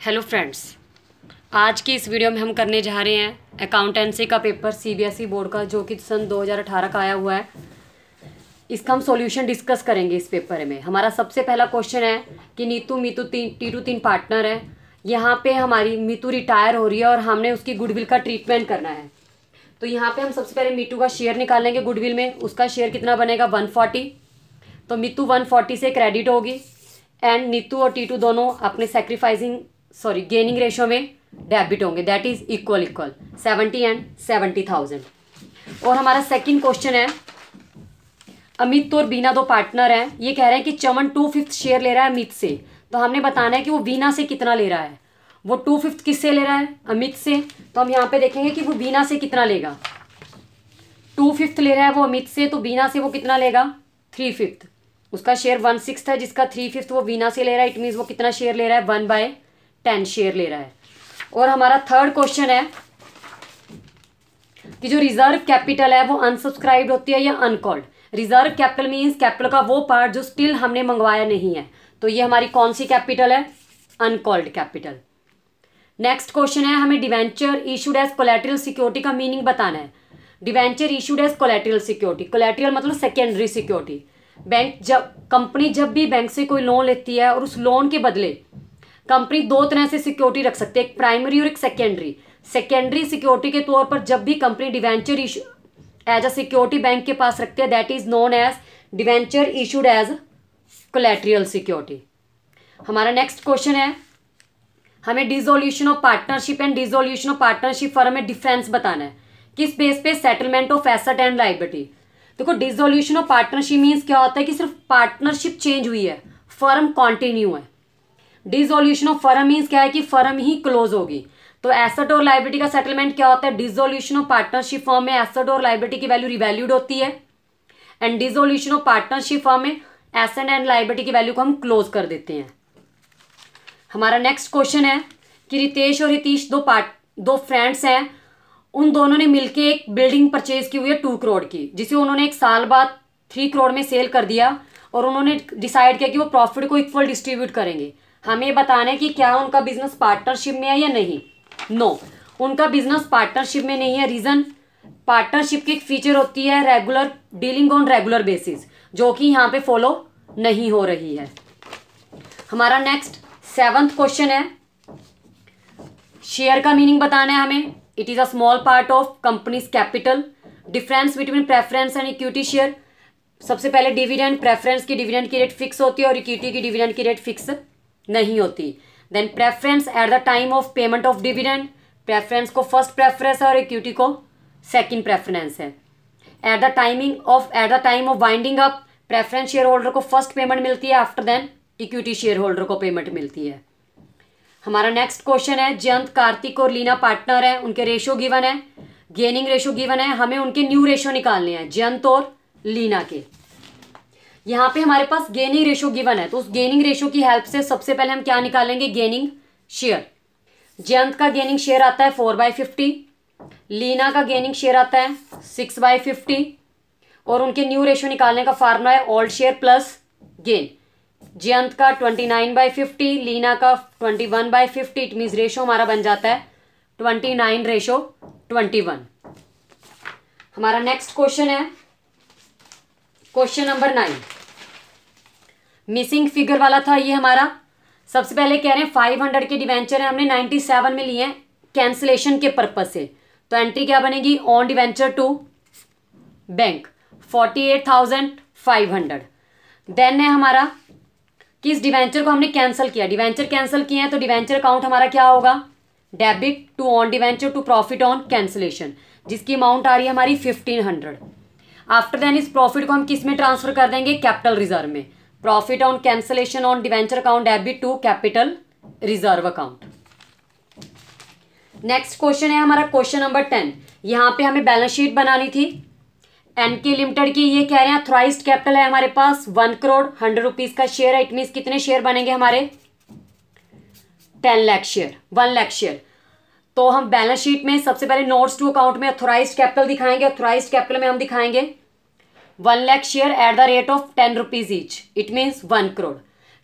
Hello friends, आज की इस वीडियो में हम करने जा रहे हैं अकाउंटेंसी का पेपर सीबीएसई बोर्ड का, जो कि सन 2018 का आया हुआ है। इसका हम सॉल्यूशन डिस्कस करेंगे इस पेपर में। हमारा सबसे पहला क्वेश्चन है कि नीतू टीटू 3 पार्टनर है। यहाँ पे हमारी मीतू रिटायर हो रही है और हमने उसकी गुडविल का ट्रीटमेंट करना है। तो यहाँ पे हम सबसे पहले मीतू का शेयर निकालेंगे गुडविल में। उसका शेयर कितना बनेगा 140। तो मीतू 140 से क्रेडिट होगी एंड नीतू और टीटू दोनों अपने गेनिंग रेशो में डेबिट होंगे। That is equal 70 and 70,000। और हमारा सेकंड क्वेश्चन है, अमित और बीना 2 पार्टनर हैं। ये कह रहे हैं कि चमन 2/5 शेयर ले रहा है अमित से। तो हमने बताना है कि वो बीना से कितना ले रहा है। वो 2/5 किससे ले रहा है? अमित से। तो हम यहाँ पे देखेंगे कि वो बीना से कितना लेगा। 2/5 ले रहा है वो अमित से, तो बीना से वो कितना लेगा 3/5। उसका शेयर 1/6 है, जिसका 3/5 वो बीना से ले रहा है। इट मीन्स वो कितना शेयर ले रहा है 1/10 शेयर ले रहा है। और हमारा थर्ड क्वेश्चन है कि जो रिजर्व कैपिटल है वो अनसब्सक्राइब्ड होती है या uncalled. Reserve capital means capital का वो पार्ट जो स्टिल हमने मंगवाया नहीं है। तो ये हमारी कौन सी कैपिटल है? Uncalled capital. नेक्स्ट क्वेश्चन है, हमें debenture issued as collateral security का मीनिंग बताना है। Debenture issued as collateral security, collateral मतलब सेकेंडरी सिक्योरिटी। कंपनी जब भी बैंक से कोई लोन लेती है और उस लोन के बदले कंपनी 2 तरह से सिक्योरिटी रख सकती है, एक प्राइमरी और एक सेकेंडरी। सेकेंडरी सिक्योरिटी के तौर पर जब भी company debenture issue as a security bank के पास रखती है, that is known as debenture issued as collateral security. हमारा नेक्स्ट क्वेश्चन है, हमें dissolution of partnership and dissolution of partnership firm में डिफरेंस बताना है। किस बेस पे? Settlement of asset and liability. देखो, डिसोल्यूशन ऑफ पार्टनरशिप मीन्स क्या होता है कि सिर्फ पार्टनरशिप चेंज हुई है, फर्म कॉन्टिन्यू है। डिसोल्यूशन ऑफ फर्म मीन्स क्या है कि फर्म ही क्लोज होगी। तो एसेट और लायबिलिटी का सेटलमेंट क्या होता है? डिसोल्यूशन ऑफ पार्टनरशिप फर्म में एसेट और लायबिलिटी की वैल्यू रिवैल्यूड होती है and dissolution of partnership firm में एसेट एंड लायबिलिटी की वैल्यू को हम क्लोज कर देते हैं। हमारा नेक्स्ट क्वेश्चन है कि रितेश और हितीश 2 फ्रेंड्स हैं। उन दोनों ने मिलके एक बिल्डिंग परचेज की हुई है 2 करोड़ की, जिसे उन्होंने 1 साल बाद 3 करोड़ में सेल कर दिया और उन्होंने डिसाइड किया कि वो प्रॉफिट को इक्वल डिस्ट्रीब्यूट करेंगे। हमें बताना है कि क्या उनका बिजनेस पार्टनरशिप में है या नहीं। नो, उनका बिजनेस पार्टनरशिप में नहीं है। रीजन, पार्टनरशिप की एक फीचर होती है regular dealing on regular basis, जो कि यहाँ पे फॉलो नहीं हो रही है। हमारा नेक्स्ट 7th क्वेश्चन है, शेयर का मीनिंग बताना है हमें। It is a small part of companies capital. Difference between preference and equity share. सबसे पहले डिविडेंड, प्रेफरेंस की डिविडेंड की रेट फिक्स होती है और इक्विटी की डिविडेंड की रेट फिक्स नहीं होती। Then preference at the time of payment of dividend, preference को फर्स्ट प्रेफरेंस है और इक्विटी को सेकंड प्रेफरेंस है। At the time of winding up, preference share holder को फर्स्ट पेमेंट मिलती है, after then equity share holder को payment मिलती है। हमारा नेक्स्ट क्वेश्चन है, जयंत, कार्तिक और लीना पार्टनर है। उनके रेशो गिवन है, गेनिंग रेशो गिवन है। हमें उनके न्यू रेशो निकालने हैं, जयंत और लीना के। यहाँ पे हमारे पास गेनिंग रेशो गिवन है, तो उस गेनिंग रेशो की हेल्प से सबसे पहले हम क्या निकालेंगे? Gaining share. जयंत का गेनिंग शेयर आता है 4/50, लीना का गेनिंग शेयर आता है 6/50 और उनके न्यू रेशो निकालने का फार्मूला है old share plus gain. Jayant का 29/50, लीना का 21/50। इट मीन्स रेशो हमारा बन जाता है 29:21। हमारा नेक्स्ट क्वेश्चन है क्वेश्चन नंबर 9। मिसिंग फिगर वाला था ये हमारा। सबसे पहले कह रहे हैं 500 के डिवेंचर है, हमने 97 में लिए हैं कैंसिलेशन के पर्पज से। तो एंट्री क्या बनेगी? On debenture to bank 48,500। Then है हमारा कि इस डिवेंचर को हमने कैंसिल किया, डिवेंचर कैंसिल किए हैं, तो डिवेंचर अकाउंट हमारा क्या होगा? Debit to on debenture to profit on cancellation, जिसकी अमाउंट आ रही है हमारी 1500। आफ्टर देन इस प्रॉफिट को हम किस में ट्रांसफर कर देंगे? कैपिटल रिजर्व में। Profit on cancellation on debenture account debit to capital reserve account. Next question है हमारा क्वेश्चन नंबर 10। यहाँ पे हमें बैलेंस शीट बनानी थी एनके लिमिटेड की। ये कह रहे हैं थ्राइस्ड कैपिटल है हमारे पास 1 करोड़ 100 रुपीज का शेयर है। इट मीन्स कितने शेयर बनेंगे हमारे? 10 लाख शेयर, 1 लाख शेयर। तो हम बैलेंस शीट में सबसे पहले नोट्स टू अकाउंट में ऑथोराइज्ड कैपिटल दिखाएंगे। ऑथोराइज्ड कैपिटल में हम दिखाएंगे 1 lakh share at the rate of 10 rupees each. It means 1 crore.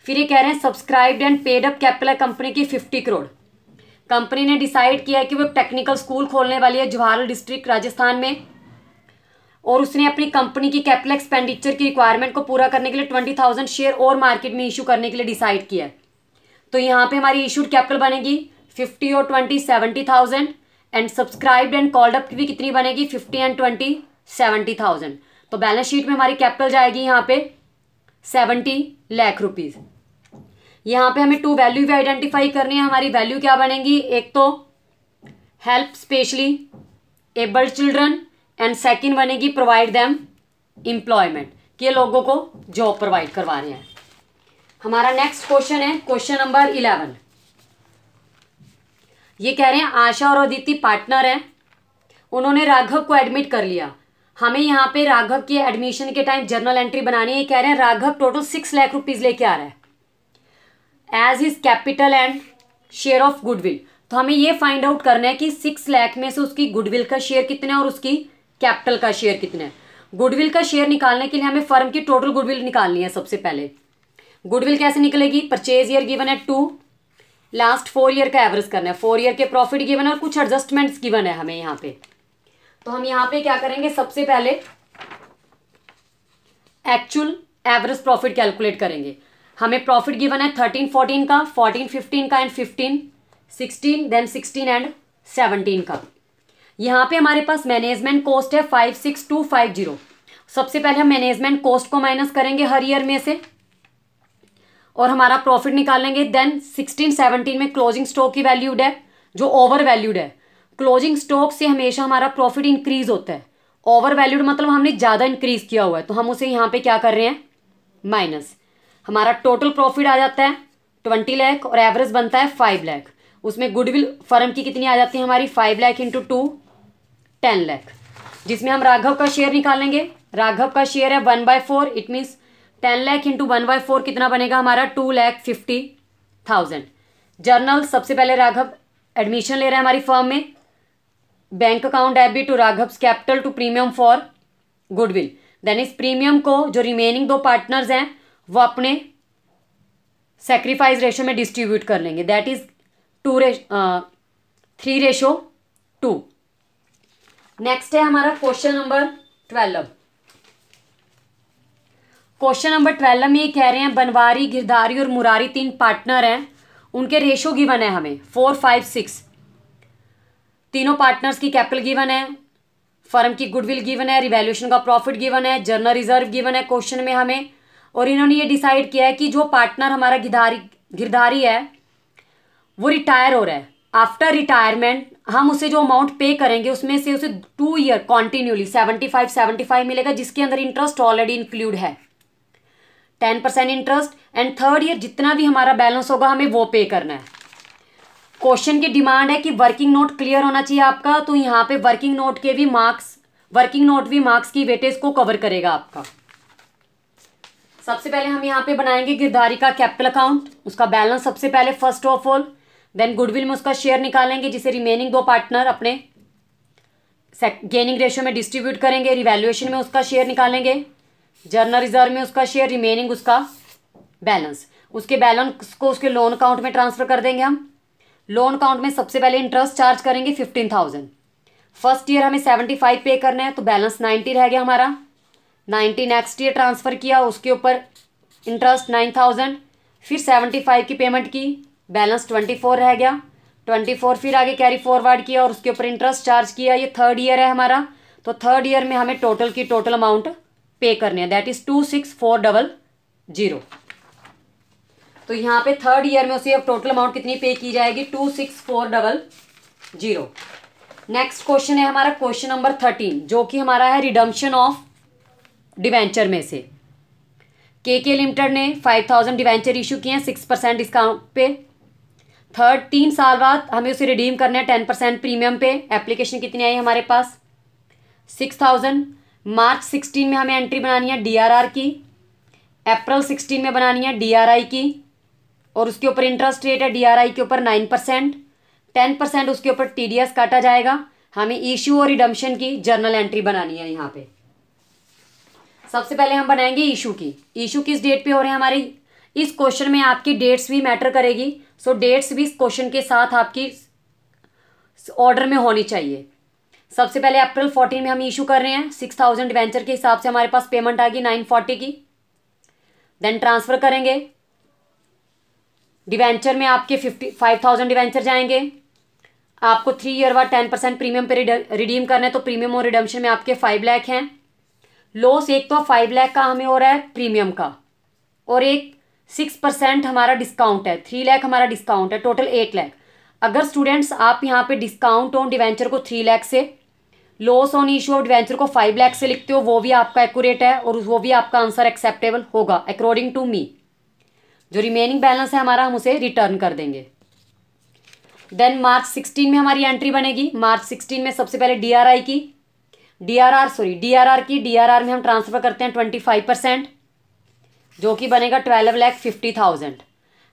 फिर ये कह रहे हैं subscribed and paid up capital है कंपनी की 50 करोड़। कंपनी ने डिसाइड किया है कि वो एक टेक्निकल स्कूल खोलने वाली है जवाहरलाल डिस्ट्रिक्ट राजस्थान में, और उसने अपनी कंपनी की कैपिटल एक्सपेंडिचर की रिक्वायरमेंट को पूरा करने के लिए 20,000 शेयर और मार्केट में इशू करने के लिए डिसाइड किया है। तो यहाँ पे हमारी इशूड कैपिटल बनेगी 50 और 20 70,000 and subscribed and called up की भी कितनी बनेगी 50 एंड 20 70,000। तो बैलेंस शीट में हमारी कैपिटल जाएगी यहाँ पे 70 लाख रुपीज। यहाँ पे हमें 2 वैल्यू भी आइडेंटिफाई करनी है। हमारी वैल्यू क्या बनेगी, एक तो help specially abled children and second बनेगी प्रोवाइड देम एम्प्लॉयमेंट, कि ये लोगों को जॉब प्रोवाइड करवा रहे हैं। हमारा नेक्स्ट क्वेश्चन है क्वेश्चन नंबर 11। ये कह रहे हैं आशा और अदिति पार्टनर हैं, उन्होंने राघव को एडमिट कर लिया। हमें यहाँ पे राघव की एडमिशन के टाइम जर्नल एंट्री बनानी है। कह रहे हैं राघव टोटल 6 लाख रुपीज लेके आ रहा है as his capital and share of goodwill. तो हमें ये फाइंड आउट करना है कि 6 लाख में से उसकी गुडविल का शेयर कितना है और उसकी कैपिटल का शेयर कितना है। गुडविल का शेयर निकालने के लिए हमें फर्म की टोटल गुडविल निकालनी है। सबसे पहले गुडविल कैसे निकलेगी, परचेज ईयर गिवन है 2, लास्ट 4 ईयर का एवरेज करना है, 4 ईयर के प्रॉफिट गिवन है और कुछ एडजस्टमेंट्स गिवन है हमें यहाँ पे। तो हम यहाँ पे क्या करेंगे, सबसे पहले एक्चुअल एवरेज प्रॉफिट कैलकुलेट करेंगे। हमें प्रॉफिट गिवन है 13 14 का, 14 15 का एंड 15 16, देन 16 एंड 17 का। यहाँ पे हमारे पास मैनेजमेंट कॉस्ट है 56250। सबसे पहले हम मैनेजमेंट कॉस्ट को माइनस करेंगे हर ईयर में से और हमारा प्रॉफिट निकालेंगे। देन 16 17 में क्लोजिंग स्टॉक की वैल्यूड है जो ओवर वैल्यूड है। क्लोजिंग स्टॉक से हमेशा हमारा प्रॉफिट इंक्रीज होता है। ओवर वैल्यूड मतलब हमने ज़्यादा इंक्रीज किया हुआ है, तो हम उसे यहाँ पे क्या कर रहे हैं, माइनस। हमारा टोटल प्रॉफिट आ जाता है 20 लाख और एवरेज बनता है 5 लाख। उसमें गुडविल फर्म की कितनी आ जाती है हमारी 5 लाख इंटू 2 10 लाख, जिसमें हम राघव का शेयर निकालेंगे। राघव का शेयर है 1/4, इट मीन्स 10 लाख इंटू 1/4 कितना बनेगा हमारा 2,50,000। जर्नल सबसे पहले राघव एडमिशन ले रहा है हमारी फर्म में। Bank account debit to Raghav's capital to premium for goodwill. Then इस प्रीमियम को जो रिमेनिंग 2 पार्टनर्स हैं वो अपने सेक्रीफाइस रेशो में डिस्ट्रीब्यूट कर लेंगे, दैट इज 3:2। नेक्स्ट है हमारा क्वेश्चन नंबर 12। क्वेश्चन नंबर 12 में ये कह रहे हैं बनवारी, गिरधारी और मुरारी 3 पार्टनर हैं, उनके रेशो गिवन है हमें 4 5 6। तीनों पार्टनर्स की कैपिटल गिवन है, फर्म की गुडविल गिवन है, रिवैल्यूएशन का प्रॉफिट गिवन है, जर्नल रिजर्व गिवन है क्वेश्चन में हमें। और इन्होंने ये डिसाइड किया है कि जो पार्टनर हमारा गिरधारी है वो रिटायर हो रहा है। आफ्टर रिटायरमेंट हम उसे जो अमाउंट पे करेंगे उसमें से उसे 2 ईयर कॉन्टिन्यूली 75 मिलेगा, जिसके अंदर इंटरेस्ट ऑलरेडी इंक्लूड है 10% इंटरेस्ट, एंड 3rd ईयर जितना भी हमारा बैलेंस होगा हमें वो पे करना है। क्वेश्चन की डिमांड है कि वर्किंग नोट क्लियर होना चाहिए आपका, तो यहाँ पे वर्किंग नोट भी मार्क्स की वेटेज को कवर करेगा आपका। सबसे पहले हम यहाँ पे बनाएंगे गिरधारी का कैपिटल अकाउंट, उसका बैलेंस सबसे पहले first of all. Then goodwill में उसका शेयर निकालेंगे जिसे रिमेनिंग 2 पार्टनर अपने गेनिंग रेशियो में डिस्ट्रीब्यूट करेंगे। रिवैल्यूएशन में उसका शेयर निकालेंगे, जर्नल रिजर्व में उसका शेयर, रिमेनिंग उसका बैलेंस। उसके बैलेंस को उसके लोन अकाउंट में ट्रांसफर कर देंगे हम। लोन अकाउंट में सबसे पहले इंटरेस्ट चार्ज करेंगे 15,000। फर्स्ट ईयर हमें 75 पे करना है, तो बैलेंस 90 रह गया हमारा। 90 नेक्स्ट ईयर ट्रांसफ़र किया, उसके ऊपर इंटरेस्ट 9,000, फिर 75 की पेमेंट की, बैलेंस 24 रह गया। 24 फिर आगे कैरी फॉरवर्ड किया और उसके ऊपर इंटरेस्ट चार्ज किया। ये 3rd ईयर है हमारा, तो 3rd ईयर में हमें टोटल अमाउंट पे करने हैं, दैट इज 26,400। तो यहाँ पे 3rd ईयर में उसे अब टोटल अमाउंट कितनी पे की जाएगी 26,400। नेक्स्ट क्वेश्चन है हमारा क्वेश्चन नंबर 13, जो कि हमारा है रिडम्पशन ऑफ डिवेंचर में से। के लिमिटेड ने 5,000 डिवेंचर इशू किए हैं 6% डिस्काउंट पे। 3 साल बाद हमें उसे रिडीम करना है 10% प्रीमियम पे। एप्लीकेशन कितनी आई हमारे पास 6,000। मार्च 16 में हमें एंट्री बनानी है DRR की, अप्रैल 16 में बनानी है DRI की, और उसके ऊपर इंटरेस्ट रेट है DRI के ऊपर 9%, 10% उसके ऊपर TDS काटा जाएगा। हमें इशू और रिडम्पशन की जर्नल एंट्री बनानी है। यहाँ पे सबसे पहले हम बनाएंगे इशू की। इशू किस डेट पे हो रहे हैं हमारे, इस क्वेश्चन में आपकी डेट्स भी मैटर करेगी। सो डेट्स भी इस क्वेश्चन के साथ आपकी ऑर्डर में होनी चाहिए। सबसे पहले अप्रैल 14 में हम इशू कर रहे हैं 6000 डिवेंचर के हिसाब से हमारे पास पेमेंट आ गई 940 की। देन ट्रांसफर करेंगे, डिवेंचर में आपके 5000 डिवेंचर जाएंगे। आपको 3 ईयर बाद 10% प्रीमियम पे रिडीम करना है, तो प्रीमियम और रिडम्पशन में आपके 5 लाख हैं। लॉस एक तो 5 लाख का हमें हो रहा है प्रीमियम का, और एक 6% हमारा डिस्काउंट है, 3 लाख हमारा डिस्काउंट है, टोटल 8 लाख। अगर स्टूडेंट्स आप यहाँ पे डिस्काउंट ऑन डिवेंचर को 3 लाख से, loss on issue of debenture को 5 लाख से लिखते हो, वो भी आपका एक्यूरेट है और वो भी आपका आंसर एक्सेप्टेबल होगा अकॉर्डिंग टू मी। जो रिमेनिंग बैलेंस है हमारा हम उसे रिटर्न कर देंगे। देन मार्च 16 में हमारी एंट्री बनेगी। मार्च 16 में सबसे पहले डीआरआर की डीआरआर में हम ट्रांसफर करते हैं 25%, जो कि बनेगा 12,50,000।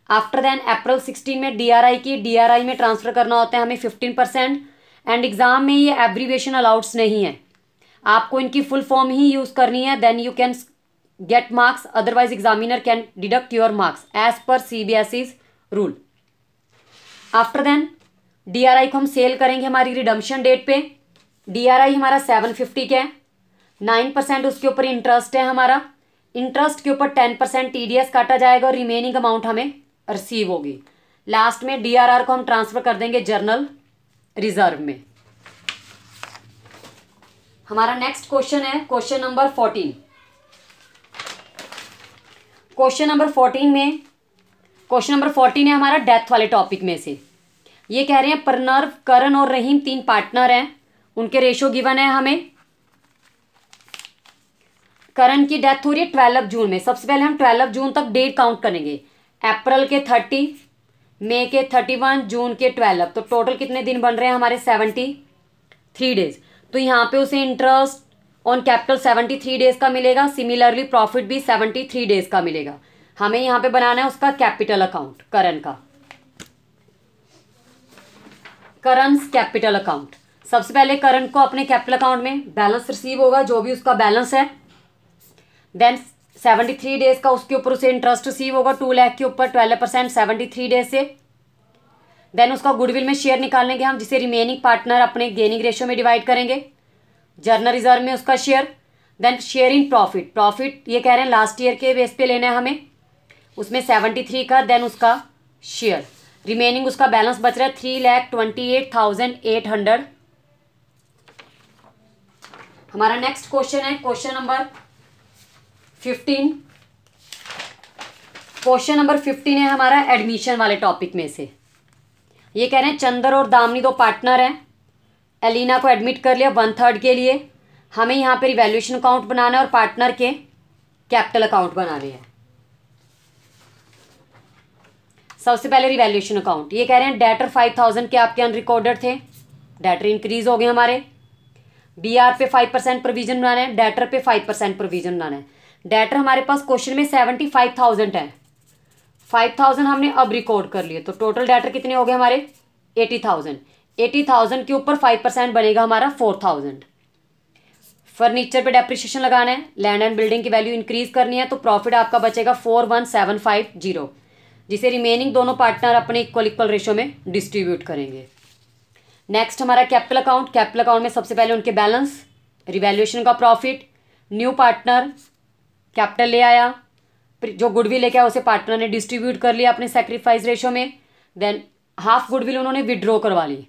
आफ्टर देन अप्रैल 16 में डीआरआई में ट्रांसफर करना होता है हमें 15%। एंड एग्जाम में ये एब्रीविएशन अलाउड्स नहीं है, आपको इनकी फुल फॉर्म ही यूज करनी है। Then you can get marks, otherwise examiner can deduct your marks as per CBSE's rule. After then DRI को हम सेल करेंगे हमारी रिडम्पशन डेट पे। डीआरआई हमारा 750 का है, 9% उसके ऊपर इंटरेस्ट है हमारा। इंटरेस्ट के ऊपर 10% टीडीएस काटा जाएगा और रिमेनिंग अमाउंट हमें रिसीव होगी। लास्ट में डीआरआर को हम ट्रांसफर कर देंगे जर्नल रिजर्व में। हमारा नेक्स्ट क्वेश्चन है क्वेश्चन नंबर 14। क्वेश्चन नंबर 14 है हमारा डेथ वाले टॉपिक में से। ये कह रहे हैं प्रणव, करण और रहीम 3 पार्टनर हैं, उनके रेशो गिवन है हमें। करण की डेथ हो रही है 12 जून में। सबसे पहले हम 12 जून तक डेट काउंट करेंगे। अप्रैल के 30, मई के 31, जून के 12, तो टोटल कितने दिन बन रहे हैं हमारे 73 डेज। तो यहाँ पे उसे इंटरेस्ट ऑन कैपिटल 73 डेज का मिलेगा। सिमिलरली प्रॉफिट भी 73 डेज का मिलेगा। हमें यहाँ पे बनाना है उसका कैपिटल अकाउंट, करण का करंस कैपिटल अकाउंट। सबसे पहले करण को अपने कैपिटल अकाउंट में बैलेंस रिसीव होगा, जो भी उसका बैलेंस है। देन 73 डेज का उसके ऊपर उसे इंटरेस्ट रिसीव होगा 2 लाख के ऊपर 12% 73 डेज से। देन उसका गुडविल में शेयर निकालेंगे हम, जिसे रिमेनिंग पार्टनर अपने गेनिंग रेशियो में डिवाइड करेंगे। जर्नल रिजर्व में उसका share. Then share in profit ये कह रहे हैं लास्ट ईयर के बेस पे लेना है हमें, उसमें 73 का। देन उसका शेयर, रिमेनिंग उसका बैलेंस बच रहा है 3,28,800। हमारा नेक्स्ट क्वेश्चन है क्वेश्चन नंबर 15। क्वेश्चन नंबर 15 है हमारा एडमिशन वाले टॉपिक में से। ये कह रहे हैं चंदर और दामनी 2 पार्टनर हैं, एलिना को एडमिट कर लिया 1/3 के लिए। हमें यहाँ पे रिवैल्यूएशन अकाउंट बनाना है और पार्टनर के कैपिटल अकाउंट बनाने हैं। सबसे पहले रिवैल्यूएशन अकाउंट। ये कह रहे हैं डेटर 5000 के आपके अनरिकॉर्डेड थे, डेटर इंक्रीज हो गए हमारे। बीआर पे 5% प्रोविजन बनाना है, डेटर पे 5% प्रोविजन बनाना है। डेटर हमारे पास क्वेश्चन में 75,000 है, 5,000 हमने अब रिकॉर्ड कर लिए, तो टोटल डेटर कितने हो गए हमारे 80,000। 80,000 के ऊपर 5% बनेगा हमारा 4,000। फर्नीचर पे डेप्रिसिएशन लगाना है, लैंड एंड बिल्डिंग की वैल्यू इंक्रीज करनी है, तो प्रॉफिट आपका बचेगा 41,750, जिसे रिमेनिंग दोनों पार्टनर अपने इक्वल रेशो में डिस्ट्रीब्यूट करेंगे। नेक्स्ट हमारा कैपिटल अकाउंट में सबसे पहले उनके बैलेंस, रिवैल्यूएशन का प्रॉफिट, न्यू पार्टनर कैपिटल ले आया, जो गुडविल लेके आया उसे पार्टनर ने डिस्ट्रीब्यूट कर लिया अपने सेक्रीफाइस रेशो में। देन हाफ गुडविल उन्होंने विड्रॉ करवा ली,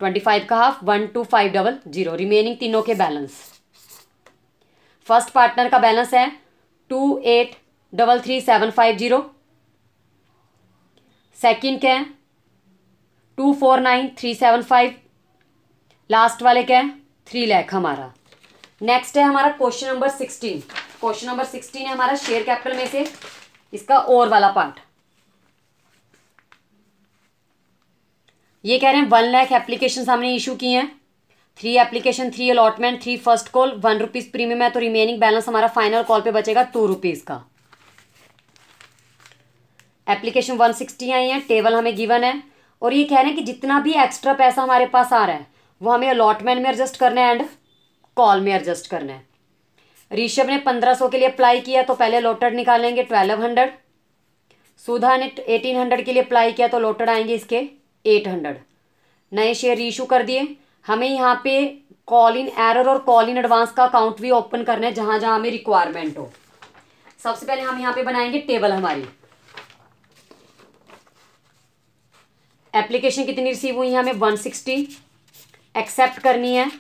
25 का हाफ 12500, रिमेनिंग तीनों के बैलेंस। फर्स्ट पार्टनर का बैलेंस है 2833,750, सेकंड के हैं 249,375, लास्ट वाले के हैं 3 लाख हमारा। नेक्स्ट है हमारा क्वेश्चन नंबर 16। क्वेश्चन नंबर 16 है हमारा शेयर कैपिटल में से इसका और वाला पार्ट। ये कह रहे हैं 1 लाख एप्लीकेशन हमने इशू की हैं, 3 application 3 allotment 3 first call, 1 rupees premium है, तो रिमेनिंग बैलेंस हमारा फाइनल कॉल पे बचेगा 2 रुपीज का। एप्लीकेशन 160 आई है, टेबल हमें गिवन है, और ये कह रहे हैं कि जितना भी एक्स्ट्रा पैसा हमारे पास आ रहा है वो हमें अलॉटमेंट में एडजस्ट करना है एंड कॉल में एडजस्ट करना है। ऋषभ ने 1500 के लिए अप्लाई किया, तो पहले अलॉटेड निकालेंगे 1200, सुधा ने 1800 के लिए अप्लाई किया तो लॉटेड आएंगे इसके 800। नए शेयर रीइशू कर दिए। हमें यहाँ पे कॉल इन एरर और कॉल इन एडवांस का अकाउंट भी ओपन करना है जहाँ जहाँ हमें रिक्वायरमेंट हो। सबसे पहले हम यहाँ पे बनाएंगे टेबल हमारी। एप्लीकेशन कितनी रिसीव हुई है हमें 160। एक्सेप्ट करनी है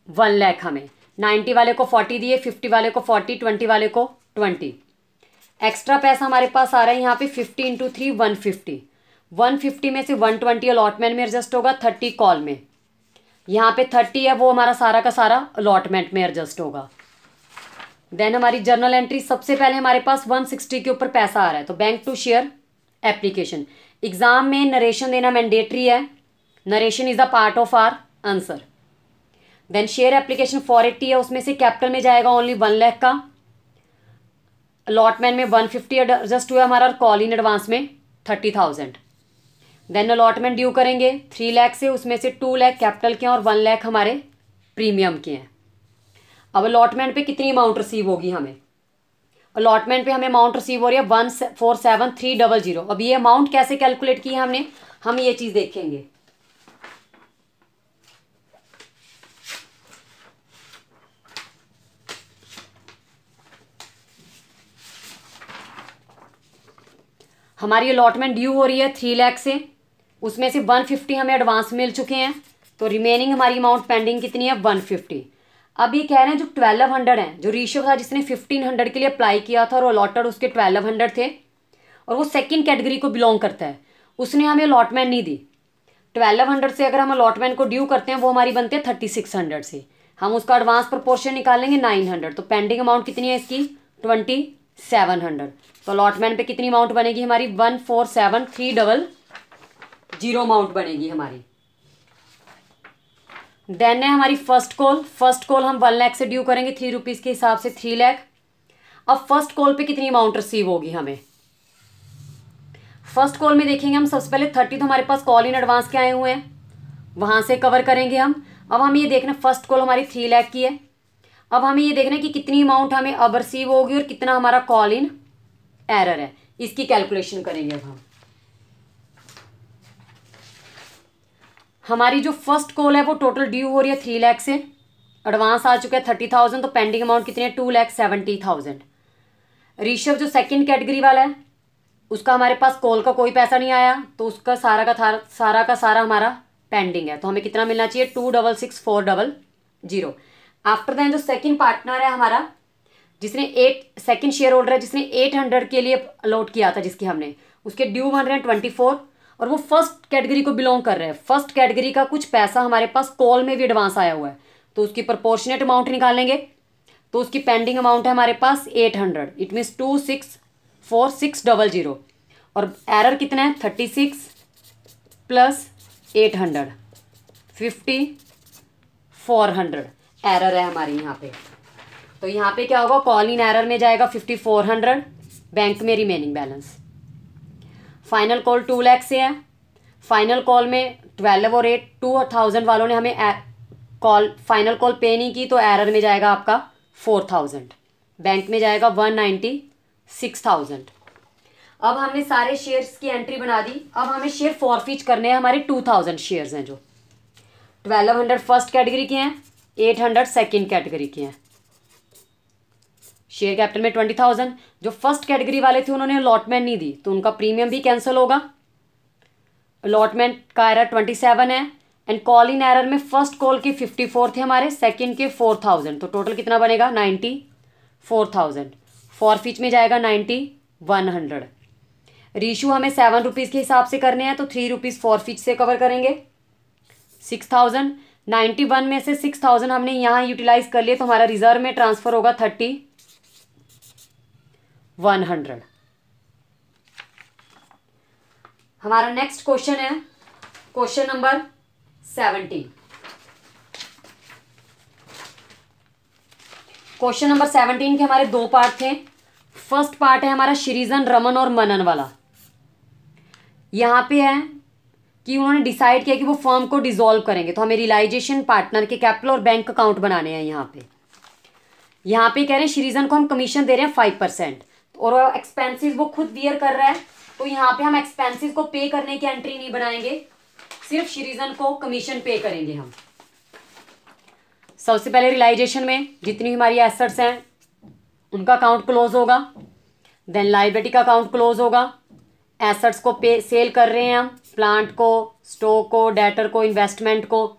1 लाख। हमें 90 वाले को 40 दिए, 50 वाले को 40, 20 वाले को 20। एक्स्ट्रा पैसा हमारे पास आ रहा है यहाँ पे 50 इंटू 3 150। 150 में से 120 अलॉटमेंट में एडजस्ट होगा, 30 कॉल में। यहाँ पे 30 है वो हमारा सारा का सारा अलॉटमेंट में एडजस्ट होगा। देन हमारी जर्नल एंट्री, सबसे पहले हमारे पास 160 के ऊपर पैसा आ रहा है तो bank to share application. Exam में नरेशन देना मैंडेटरी है, narration is the part of our answer. Then share application 480 है, उसमें से कैपिटल में जाएगा ओनली 1 लाख का, अलॉटमेंट में 150 एडजस्ट हुआ हमारा, कॉल इन एडवांस में 30,000। देन अलॉटमेंट ड्यू करेंगे 3 लाख से, उसमें से 2 लाख कैपिटल के हैं और 1 लाख हमारे प्रीमियम के हैं। अब अलॉटमेंट पे कितनी अमाउंट रिसीव होगी हमें? अलॉटमेंट पे हमें अमाउंट रिसीव हो रही है 147,300। अब ये अमाउंट कैसे कैलकुलेट की है हमने, हम ये चीज देखेंगे। हमारी अलॉटमेंट ड्यू हो रही है 3 लाख से, उसमें से 150 हमें एडवांस मिल चुके हैं, तो रिमेनिंग हमारी अमाउंट पेंडिंग कितनी है 150। अब ये कह रहे हैं जो 1200 है, जो रेशियो था जिसने 1500 के लिए अप्लाई किया था और अलॉटेड उसके 1200 थे और वो सेकंड कैटेगरी को बिलोंग करता है, उसने हमें अलॉटमेंट नहीं दी। 1200 से अगर हम अलॉटमेंट को ड्यू करते हैं वो हमारी बनती है 3600 से, हम उसका एडवांस प्रोपोर्शन निकालेंगे 900, तो पेंडिंग अमाउंट कितनी है इसकी 2700। तो अलॉटमेंट पे कितनी अमाउंट बनेगी हमारी 147,300 अमाउंट बनेगी हमारी। देन है हमारी फर्स्ट कॉल हम 1 लाख से ड्यू करेंगे 3 रुपीज़ के हिसाब से 3 लाख। अब फर्स्ट कॉल पे कितनी अमाउंट रिसीव होगी हमें? फर्स्ट कॉल में देखेंगे हम सबसे पहले 30 तो हमारे पास कॉल इन एडवांस के आए हुए हैं, वहां से कवर करेंगे हम। अब हम ये देखना फर्स्ट कॉल हमारी 3 लाख की है, अब हमें ये देखना कि कितनी अमाउंट हमें अब रिसीव होगी और कितना हमारा कॉल इन एरर है, इसकी कैलकुलेशन करेंगे। अब हम हमारी जो फर्स्ट कॉल है वो टोटल ड्यू हो रही है 3 लाख से, एडवांस आ चुका है 30,000, तो पेंडिंग अमाउंट कितनी है 2,70,000। ऋषभ जो सेकंड कैटेगरी वाला है उसका हमारे पास कॉल का कोई पैसा नहीं आया, तो उसका सारा का सारा हमारा पेंडिंग है, तो हमें कितना मिलना चाहिए 266,400। आफ्टर दैन जो सेकंड पार्टनर है हमारा, जिसने सेकंड शेयर होल्डर है जिसने 800 के लिए अलॉट किया था, जिसकी हमने उसके ड्यू 124 और वो फर्स्ट कैटेगरी को बिलोंग कर रहे हैं। फर्स्ट कैटेगरी का कुछ पैसा हमारे पास कॉल में भी एडवांस आया हुआ है, तो उसकी प्रोपोर्शनेट अमाउंट निकालेंगे, तो उसकी पेंडिंग अमाउंट है हमारे पास 800, इट मीन्स 264,600 और एरर कितना है 36 प्लस 800 5400 एरर है हमारी यहाँ पे। तो यहाँ पे क्या होगा, कॉल इन एरर में जाएगा 5400, बैंक में remaining balance. Final call 2 lakh से है, फाइनल कॉल में 12 और 8 2000 वालों ने हमें फाइनल कॉल पे नहीं की, तो एरर में जाएगा आपका 4000, बैंक में जाएगा 196,000। अब हमने सारे शेयर्स की एंट्री बना दी। अब हमें शेयर फॉरफीच करने हैं, हमारे 2000 शेयर्स हैं, जो 1200 फर्स्ट कैटेगरी के हैं, 800 सेकेंड कैटेगरी के हैं। शेयर कैपिटल में 20,000, जो फर्स्ट कैटेगरी वाले थे उन्होंने अलॉटमेंट नहीं दी, तो उनका प्रीमियम भी कैंसिल होगा। अलॉटमेंट का एरर 27 है एंड कॉल इन एरर में फर्स्ट कॉल के 54 थे हमारे, सेकंड के 4000, तो टोटल कितना बनेगा 94,000। फॉरफीच में जाएगा 9100। रीशू हमें 7 रुपीज़ के हिसाब से करने हैं, तो 3 रुपीज़ फॉरफीच से कवर करेंगे 6000। 91 में से 6000 हमने यहाँ यूटिलाइज कर लिए, तो हमारा रिजर्व में ट्रांसफर होगा 3100। हमारा नेक्स्ट क्वेश्चन है क्वेश्चन नंबर 17। क्वेश्चन नंबर 17 के हमारे 2 पार्ट थे। फर्स्ट पार्ट है हमारा श्रीजन, रमन और मनन वाला। यहाँ पे है कि उन्होंने डिसाइड किया कि वो फर्म को डिसॉल्व करेंगे, तो हमें रियलाइजेशन, पार्टनर के कैपिटल और बैंक अकाउंट बनाने हैं। यहाँ पे कह रहे हैं श्रीजन को हम कमीशन दे रहे हैं 5%, और एक्सपेंसेस वो खुद बियर कर रहा है, तो यहाँ पे हम एक्सपेंसेस को पे करने की एंट्री नहीं बनाएंगे, सिर्फ श्रीजन को कमीशन पे करेंगे हम। सबसे पहले रियलाइजेशन में जितनी हमारी एसेट्स हैं उनका अकाउंट क्लोज होगा, देन लायबिलिटी का अकाउंट क्लोज होगा। एसेट्स को पे सेल कर रहे हैं हम, प्लांट को, स्टॉक को, डेटर को, इन्वेस्टमेंट को।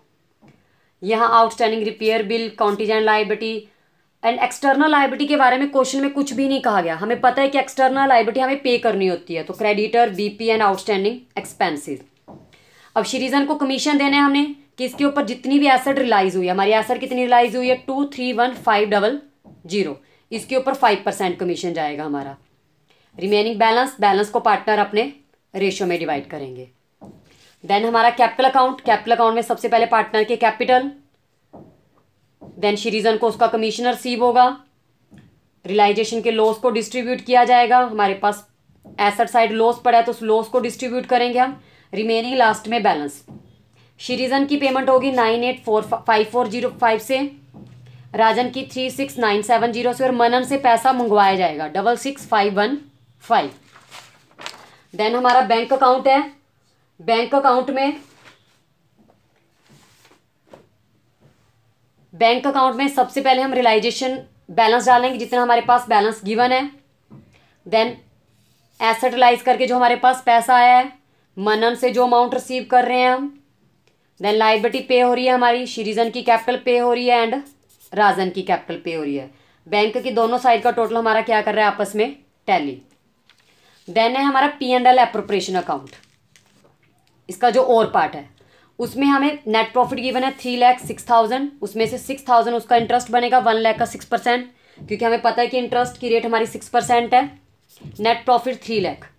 यहाँ outstanding repair bill, contingent liability and external liability के बारे में क्वेश्चन में कुछ भी नहीं कहा गया। हमें पता है कि एक्सटर्नल लायबिलिटी हमें पे करनी होती है, तो creditor, BP and outstanding expenses. अब श्रीजन को कमीशन देने हैं हमने कि इसके ऊपर जितनी भी एसेट रिलाइज हुई है, हमारी एसेट कितनी रिलाइज हुई है 231,500, इसके ऊपर 5% कमीशन जाएगा हमारा। रिमेनिंग बैलेंस को पार्टनर अपने रेशियो में डिवाइड करेंगे। देन हमारा कैपिटल अकाउंट में सबसे पहले पार्टनर के कैपिटल, देन श्रीजन को उसका कमीशन रिसीव होगा, रियलाइजेशन के लॉस को डिस्ट्रीब्यूट किया जाएगा। हमारे पास एसेट साइड लॉस पड़ा है तो उस लॉस को डिस्ट्रीब्यूट करेंगे हम। रिमेनिंग लास्ट में बैलेंस। श्रीजन की पेमेंट होगी 985405 से, राजन की 36970 से, और मनन से पैसा मंगवाया जाएगा 66515। देन हमारा बैंक अकाउंट है। बैंक अकाउंट में सबसे पहले हम रियलाइजेशन बैलेंस डालेंगे जितना हमारे पास बैलेंस गिवन है। देन एसेट रियलाइज करके जो हमारे पास पैसा आया है, मनन से जो अमाउंट रिसीव कर रहे हैं हम। देन लायबिलिटी पे हो रही है हमारी, श्रीजन की कैपिटल पे हो रही है एंड राजन की कैपिटल पे हो रही है। बैंक की दोनों साइड का टोटल हमारा क्या कर रहा है आपस में टैली। देन है हमारा P&L एप्रोप्रिएशन अकाउंट। इसका जो और पार्ट है उसमें हमें नेट प्रॉफिट गिवन है 3,06,000, उसमें से 6,000 उसका इंटरेस्ट बनेगा 1 लाख का 6%, क्योंकि हमें पता है कि इंटरेस्ट की रेट हमारी 6% है। Net profit 3 lakh.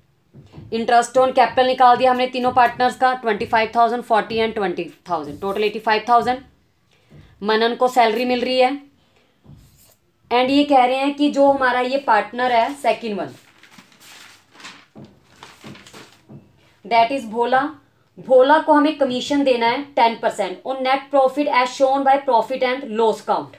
Interest on capital निकाल दिया हमने तीनों पार्टनर्स का 25,000, 40 एंड 20,000, टोटल 85,000। मनन को सैलरी मिल रही है एंड ये कह रहे हैं कि जो हमारा ये पार्टनर है second one, that is Bhola को हमें कमीशन देना है 10% on net profit as shown by profit and loss account.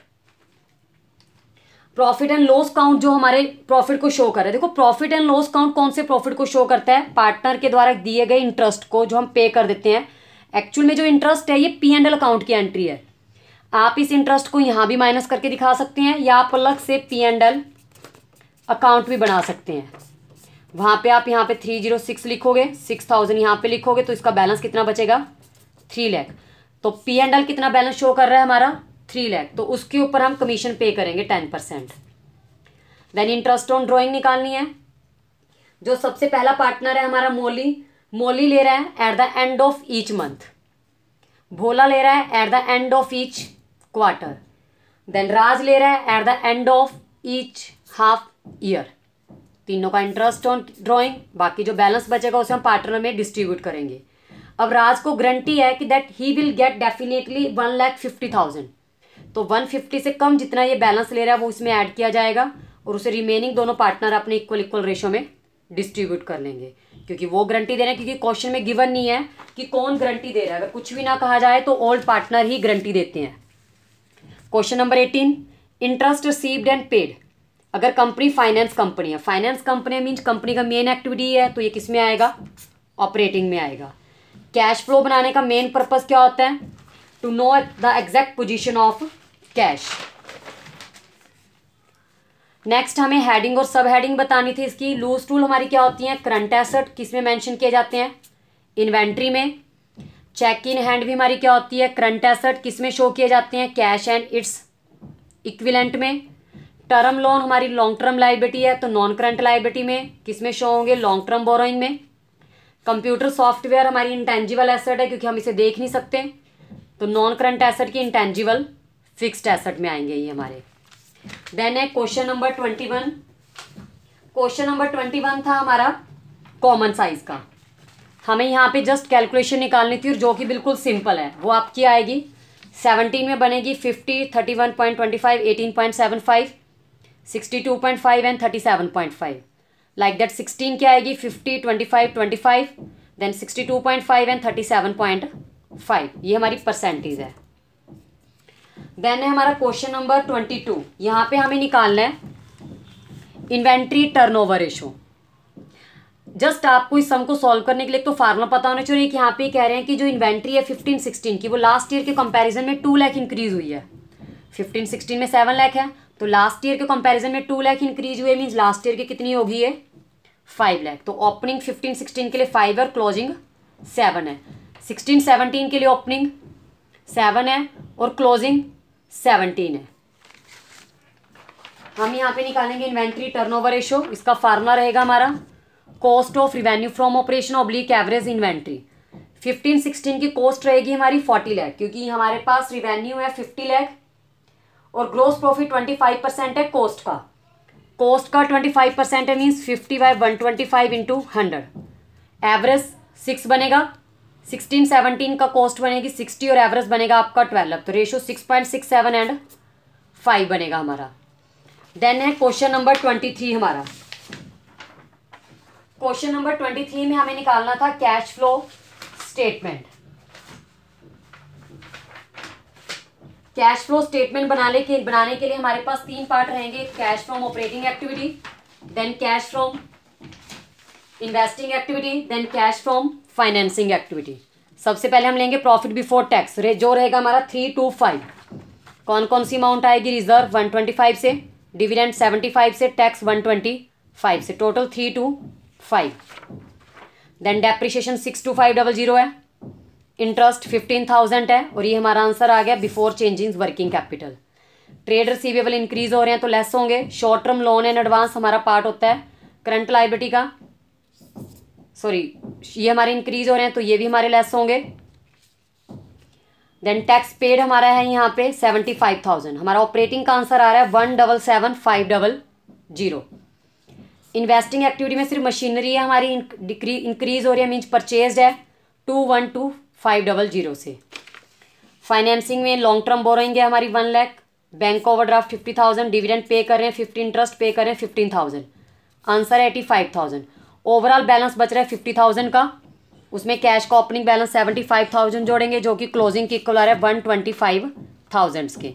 Profit and loss account जो हमारे प्रॉफिट को शो कर रहा है, देखो प्रॉफिट एंड लॉस काउंट कौन से प्रॉफिट को शो करता है, पार्टनर के द्वारा दिए गए इंटरेस्ट को जो हम पे कर देते हैं। एक्चुअल में जो इंटरेस्ट है ये P&L अकाउंट की एंट्री है। आप इस इंटरेस्ट को यहाँ भी माइनस करके दिखा सकते हैं या आप अलग से P&L अकाउंट भी बना सकते हैं। वहाँ पे आप यहाँ पे 306 लिखोगे, 6,000 यहाँ पे लिखोगे तो इसका बैलेंस कितना बचेगा 3 लाख। तो P&L कितना बैलेंस शो कर रहा है हमारा 3 लाख, तो उसके ऊपर हम कमीशन पे करेंगे 10%। देन इंटरेस्ट ऑन ड्रॉइंग निकालनी है। जो सबसे पहला पार्टनर है हमारा मोली ले रहा है at the end of each month, Bhola ले रहा है at the end of each quarter, then Raj ले रहा है at the end of each half year. तीनों का इंटरेस्ट ऑन ड्रॉइंग, बाकी जो बैलेंस बचेगा उसे हम पार्टनर में डिस्ट्रीब्यूट करेंगे। अब राज को गारंटी है कि that he will get definitely 1,50,000, तो 150 से कम जितना ये बैलेंस ले रहा है वो इसमें ऐड किया जाएगा और उसे रिमेनिंग दोनों पार्टनर अपने इक्वल रेशो में डिस्ट्रीब्यूट कर लेंगे, क्योंकि वो गारंटी दे रहे हैं। क्योंकि क्वेश्चन में गिवन नहीं है कि कौन गारंटी दे रहा है, अगर कुछ भी ना कहा जाए तो ओल्ड पार्टनर ही गारंटी देते हैं। Question number 18, interest received and paid. अगर कंपनी फाइनेंस कंपनी है, फाइनेंस कंपनी मीन्स कंपनी का मेन एक्टिविटी है, तो ये किस में आएगा ऑपरेटिंग में आएगा। कैश फ्लो बनाने का मेन पर्पस क्या होता है, to know the exact position of cash. Next हमें हेडिंग और सब हेडिंग बतानी थी इसकी। लूज टूल हमारी क्या होती है, करंट एसेट किस में मेंशन किए जाते हैं इन्वेंट्री में। चेक इन हैंड भी हमारी क्या होती है करंट एसेट, किस में शो किए जाते हैं कैश एंड इट्स इक्विवेलेंट में। टर्म लोन हमारी लॉन्ग टर्म लायबिलिटी है, तो नॉन करंट लायबिलिटी में किस में शो होंगे लॉन्ग टर्म बोरोइंग में। कंप्यूटर सॉफ्टवेयर हमारी इंटेंजिबल एसेट है क्योंकि हम इसे देख नहीं सकते, तो नॉन करंट एसेट की इंटेंजिबल फिक्स्ड एसेट में आएंगे ये हमारे। देन है क्वेश्चन नंबर 21। क्वेश्चन नंबर 21 था हमारा कॉमन साइज का। हमें यहाँ पे जस्ट कैलकुलेशन निकालनी थी और जो कि बिल्कुल सिंपल है। वो आपकी आएगी 17 में बनेगी 50, 31.25, 18.75, 62.5 एंड 37.5। लाइक दैट 16 क्या आएगी 50, 25, 25, देन 62.5 एंड 37.5। ये हमारी परसेंटेज है। देन है हमारा क्वेश्चन नंबर 22। यहाँ पे हमें निकालना है इन्वेंट्री टर्नओवर रेशो। जस्ट आपको इस सम को सॉल्व करने के लिए तो फार्मूला पता होना चाहिए कि यहाँ पे कह रहे हैं कि जो इन्वेंट्री है 15-16 की वो लास्ट ईयर के कंपैरिजन में 2 लाख इंक्रीज हुई है। 15-16 में 7 लाख है तो लास्ट ईयर के कंपैरिजन में 2 लाख इंक्रीज हुए, मीन्स लास्ट ईयर की कितनी होगी ये 5 लाख। तो ओपनिंग 15-16 के लिए 5 है और क्लोजिंग 7 है। 16-17 के लिए ओपनिंग 7 है और क्लोजिंग 17 है। हम यहाँ पे निकालेंगे इन्वेंट्री टर्नओवर रेशो। इसका फार्मूला रहेगा हमारा cost of revenue from operation oblique average inventory. 15-16 की कॉस्ट रहेगी हमारी 40 लाख, क्योंकि हमारे पास रिवेन्यू है 50 लाख और ग्रोस प्रॉफिट 25% है कॉस्ट का। कॉस्ट का 25% है, मीन्स 50/125 इंटू 100। एवरेज 6 बनेगा। 16-17 का कॉस्ट बनेगी 60 और एवरेज बनेगा आपका 12, तो रेशो 6.67 एंड 5 बनेगा हमारा। देन है क्वेश्चन नंबर 23 हमारा। क्वेश्चन नंबर 23 में हमें निकालना था cash flow statement. Cash flow statement बनाने के लिए हमारे पास 3 पार्ट रहेंगे। Cash from operating activity, then cash from investing activity, then cash from financing activity. सबसे पहले हम लेंगे प्रॉफिट बिफोर टैक्स, जो रहेगा हमारा 325। कौन कौन सी अमाउंट आएगी? रिजर्व 125 से, डिविडेंड 75 से, टैक्स 125 से, टोटल 325। देन डेप्रिसिएशन 62500 है, इंटरेस्ट 15,000 है और ये हमारा आंसर आ गया before changing working capital. Trade receivable increase हो रहे हैं तो लेस होंगे। Short term loan and advance हमारा पार्ट होता है करंट लाइबिलिटी का, सॉरी ये हमारे इंक्रीज हो रहे हैं तो ये भी हमारे लेस होंगे। देन टैक्स पेड हमारा है यहाँ पे 75,000। हमारा ऑपरेटिंग का आंसर आ रहा है 177,500। इन्वेस्टिंग एक्टिविटी में सिर्फ मशीनरी है हमारी इंक्रीज हो रही है, मीन्स परचेज है 212,500 से। फाइनेंसिंग में लॉन्ग टर्म बोरोइंग है हमारी 1 lakh, bank overdraft 50,000, dividend pay कर रहे हैं 50, इंटरेस्ट पे कर रहे हैं 15,000, आंसर है 85,000। ओवरऑल बैलेंस बच रहा है 50,000 का, उसमें कैश का ओपनिंग बैलेंस 75,000 जोड़ेंगे जो कि क्लोजिंग की इक्वल आ रहा है 125,000 के।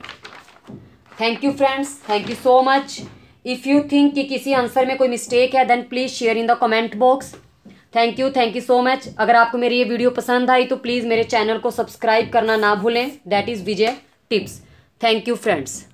Thank you friends, thank you so much. If you think कि किसी आंसर में कोई मिस्टेक है then please share in the comment box. Thank you so much. अगर आपको मेरी ये वीडियो पसंद आई तो प्लीज़ मेरे चैनल को सब्सक्राइब करना ना भूलें। That is Vijay tips. Thank you friends.